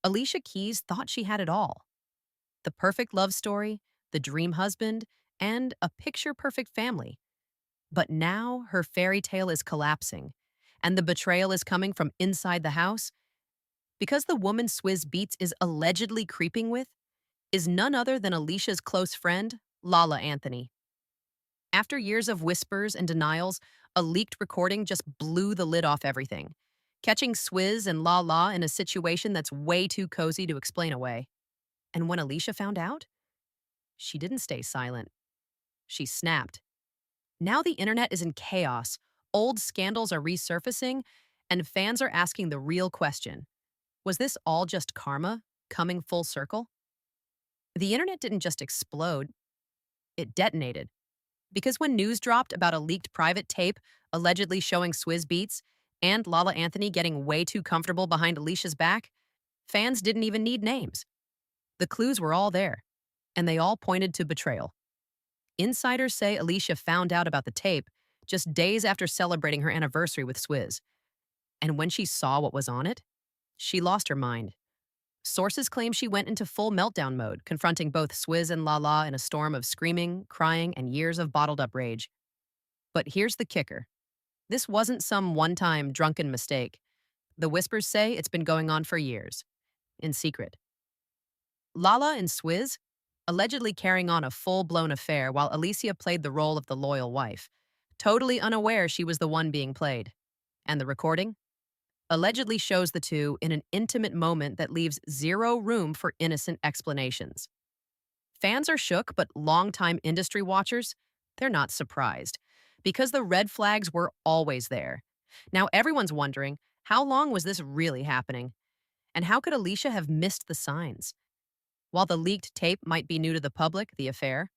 Alicia Keys thought she had it all: the perfect love story, the dream husband, and a picture perfect family. But now her fairy tale is collapsing, and the betrayal is coming from inside the house because the woman Swizz Beatz is allegedly creeping with is none other than Alicia's close friend, Lala Anthony. After years of whispers and denials, a leaked recording just blew the lid off everything, catching Swizz and Lala in a situation that's way too cozy to explain away. And when Alicia found out, she didn't stay silent. She snapped. Now the internet is in chaos. Old scandals are resurfacing, and fans are asking the real question: was this all just karma coming full circle? The internet didn't just explode, it detonated. Because when news dropped about a leaked private tape allegedly showing Swizz Beatz and Lala Anthony getting way too comfortable behind Alicia's back, fans didn't even need names. The clues were all there, and they all pointed to betrayal. Insiders say Alicia found out about the tape just days after celebrating her anniversary with Swizz. And when she saw what was on it, she lost her mind. Sources claim she went into full meltdown mode, confronting both Swizz and Lala in a storm of screaming, crying, and years of bottled up rage. But here's the kicker: this wasn't some one time drunken mistake. The whispers say it's been going on for years, in secret. Lala and Swizz allegedly carrying on a full blown affair while Alicia played the role of the loyal wife, totally unaware she was the one being played. And the recording allegedly shows the two in an intimate moment that leaves zero room for innocent explanations. Fans are shook, but longtime industry watchers, they're not surprised, because the red flags were always there. Now everyone's wondering, how long was this really happening? And how could Alicia have missed the signs? While the leaked tape might be new to the public, the affair,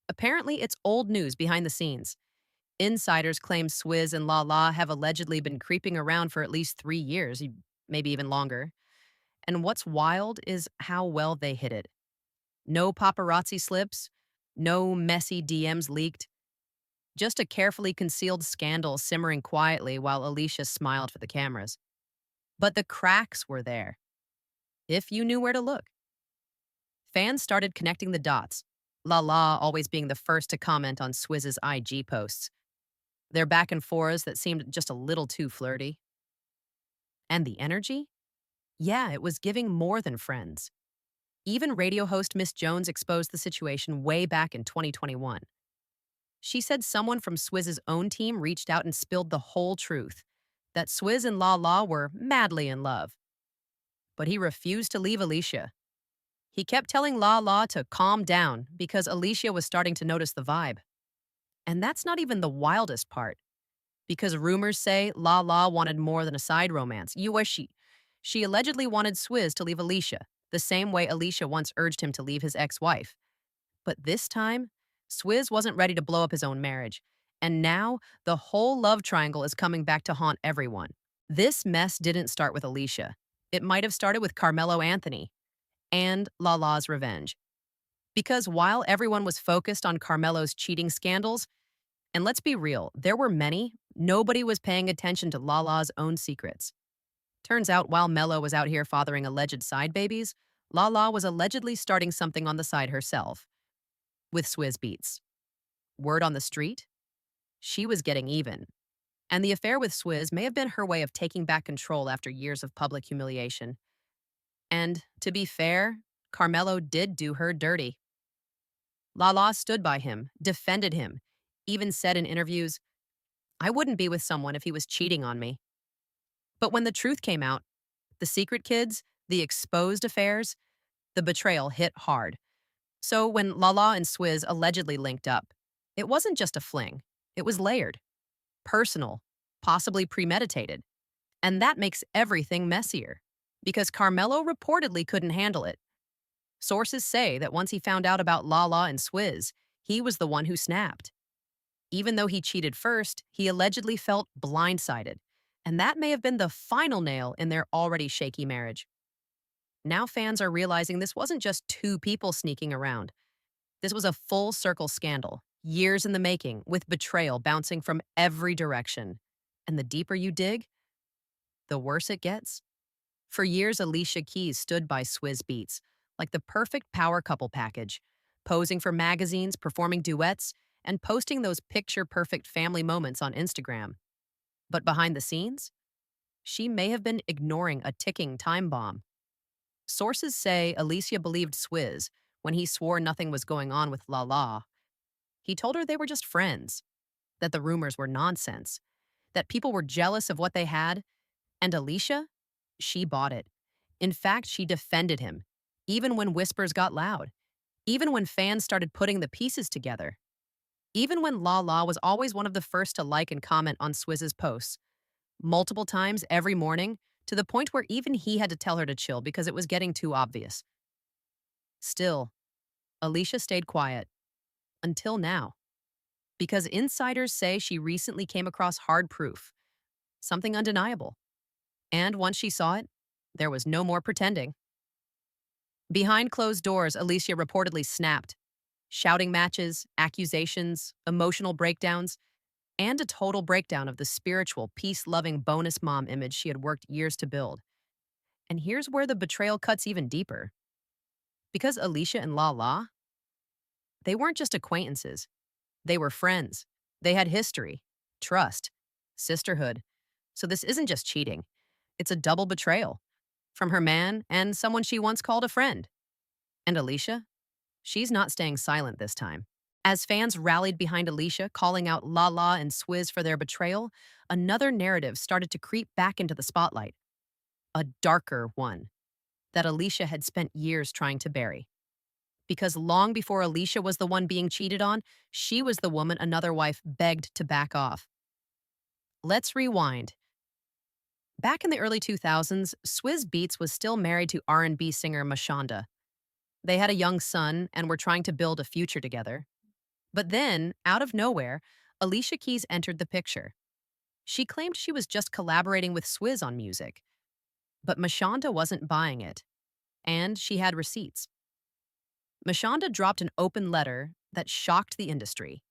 apparently it's old news behind the scenes. Insiders claim Swizz and Lala have allegedly been creeping around for at least 3 years, maybe even longer. And what's wild is how well they hid it. No paparazzi slips, no messy DMs leaked, just a carefully concealed scandal simmering quietly while Alicia smiled for the cameras. But the cracks were there, if you knew where to look. Fans started connecting the dots, Lala always being the first to comment on Swizz's IG posts. Their back and forths that seemed just a little too flirty. And the energy? Yeah, it was giving more than friends. Even radio host Miss Jones exposed the situation way back in 2021. She said someone from Swizz's own team reached out and spilled the whole truth, that Swizz and Lala were madly in love. But he refused to leave Alicia. He kept telling Lala to calm down because Alicia was starting to notice the vibe. And that's not even the wildest part, because rumors say Lala wanted more than a side romance. She allegedly wanted Swizz to leave Alicia, the same way Alicia once urged him to leave his ex-wife. But this time, Swizz wasn't ready to blow up his own marriage, and now the whole love triangle is coming back to haunt everyone. This mess didn't start with Alicia. It might have started with Carmelo Anthony and Lala's revenge. Because while everyone was focused on Carmelo's cheating scandals, and let's be real, there were many, nobody was paying attention to Lala's own secrets. Turns out while Melo was out here fathering alleged side babies, Lala was allegedly starting something on the side herself, with Swizz Beatz. Word on the street? She was getting even. And the affair with Swizz may have been her way of taking back control after years of public humiliation. And, to be fair, Carmelo did do her dirty. Lala stood by him, defended him, even said in interviews, "I wouldn't be with someone if he was cheating on me." But when the truth came out, the secret kids, the exposed affairs, the betrayal hit hard. So when Lala and Swizz allegedly linked up, it wasn't just a fling. It was layered, personal, possibly premeditated. And that makes everything messier, because Carmelo reportedly couldn't handle it. Sources say that once he found out about Lala and Swizz, he was the one who snapped. Even though he cheated first, he allegedly felt blindsided, and that may have been the final nail in their already shaky marriage. Now fans are realizing this wasn't just two people sneaking around. This was a full circle scandal, years in the making, with betrayal bouncing from every direction. And the deeper you dig, the worse it gets. For years, Alicia Keys stood by Swizz Beatz, like the perfect power couple package, posing for magazines, performing duets, and posting those picture-perfect family moments on Instagram. But behind the scenes, she may have been ignoring a ticking time bomb. Sources say Alicia believed Swizz when he swore nothing was going on with La La. He told her they were just friends, that the rumors were nonsense, that people were jealous of what they had, and Alicia, she bought it. In fact, she defended him, even when whispers got loud, even when fans started putting the pieces together, even when La La was always one of the first to like and comment on Swizz's posts, multiple times every morning, to the point where even he had to tell her to chill because it was getting too obvious. Still, Alicia stayed quiet until now, because insiders say she recently came across hard proof, something undeniable. And once she saw it, there was no more pretending. Behind closed doors, Alicia reportedly snapped, shouting matches, accusations, emotional breakdowns, and a total breakdown of the spiritual, peace-loving bonus mom image she had worked years to build. And here's where the betrayal cuts even deeper. Because Alicia and La La, they weren't just acquaintances. They were friends. They had history, trust, sisterhood. So this isn't just cheating. It's a double betrayal from her man and someone she once called a friend. And Alicia? She's not staying silent this time. As fans rallied behind Alicia, calling out La La and Swizz for their betrayal, another narrative started to creep back into the spotlight. A darker one that Alicia had spent years trying to bury. Because long before Alicia was the one being cheated on, she was the woman another wife begged to back off. Let's rewind. Back in the early 2000s, Swizz Beatz was still married to R&B singer Mashonda. They had a young son and were trying to build a future together. But then, out of nowhere, Alicia Keys entered the picture. She claimed she was just collaborating with Swizz on music. But Mashonda wasn't buying it, and she had receipts. Mashonda dropped an open letter that shocked the industry,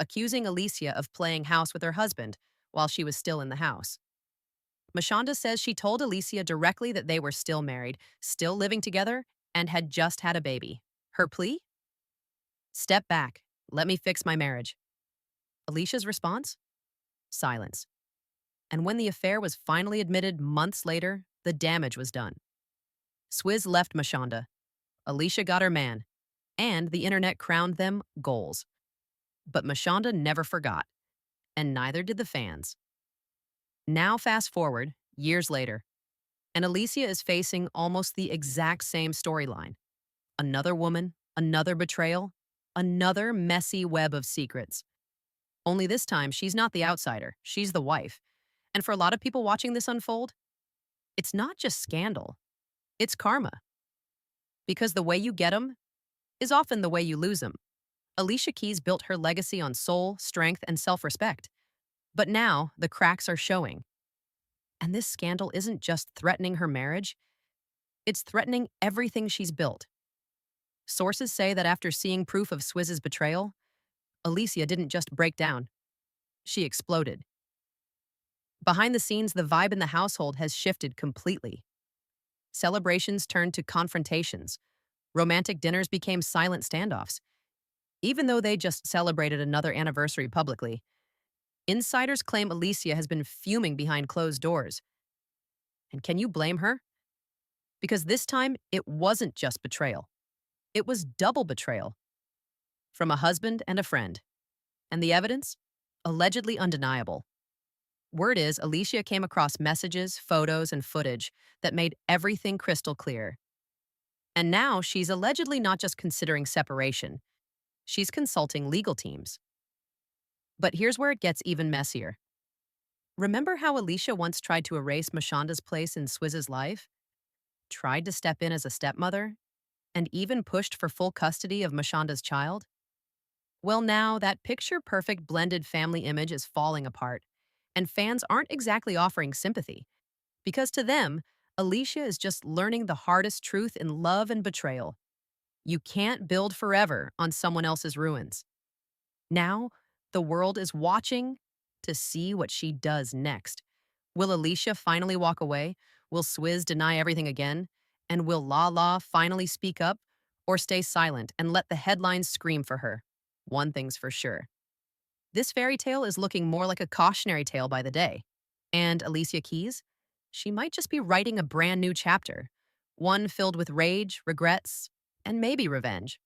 accusing Alicia of playing house with her husband while she was still in the house. Mashonda says she told Alicia directly that they were still married, still living together, and had just had a baby. Her plea? Step back. Let me fix my marriage. Alicia's response? Silence. And when the affair was finally admitted months later, the damage was done. Swizz left Mashonda. Alicia got her man, and the internet crowned them goals. But Mashonda never forgot, and neither did the fans. Now fast forward, years later, and Alicia is facing almost the exact same storyline. Another woman, another betrayal, another messy web of secrets. Only this time, she's not the outsider, she's the wife. And for a lot of people watching this unfold, it's not just scandal, it's karma. Because the way you get 'em is often the way you lose 'em. Alicia Keys built her legacy on soul, strength, and self-respect. But now, the cracks are showing. And this scandal isn't just threatening her marriage, it's threatening everything she's built. Sources say that after seeing proof of Swizz's betrayal, Alicia didn't just break down, she exploded. Behind the scenes, the vibe in the household has shifted completely. Celebrations turned to confrontations. Romantic dinners became silent standoffs. Even though they just celebrated another anniversary publicly, insiders claim Alicia has been fuming behind closed doors. And can you blame her? Because this time, it wasn't just betrayal. It was double betrayal. From a husband and a friend. And the evidence? Allegedly undeniable. Word is, Alicia came across messages, photos, and footage that made everything crystal clear. And now she's allegedly not just considering separation, she's consulting legal teams. But here's where it gets even messier. Remember how Alicia once tried to erase Mashonda's place in Swizz's life? Tried to step in as a stepmother? And even pushed for full custody of Mashonda's child? Well, now that picture-perfect blended family image is falling apart, and fans aren't exactly offering sympathy. Because to them, Alicia is just learning the hardest truth in love and betrayal. You can't build forever on someone else's ruins. Now, the world is watching to see what she does next. Will Alicia finally walk away, Will Swizz deny everything again? And will La finally speak up or stay silent and let the headlines scream for her? One thing's for sure. This fairy tale is looking more like a cautionary tale by the day. And Alicia Keys? She might just be writing a brand new chapter, one filled with rage, regrets, and maybe revenge.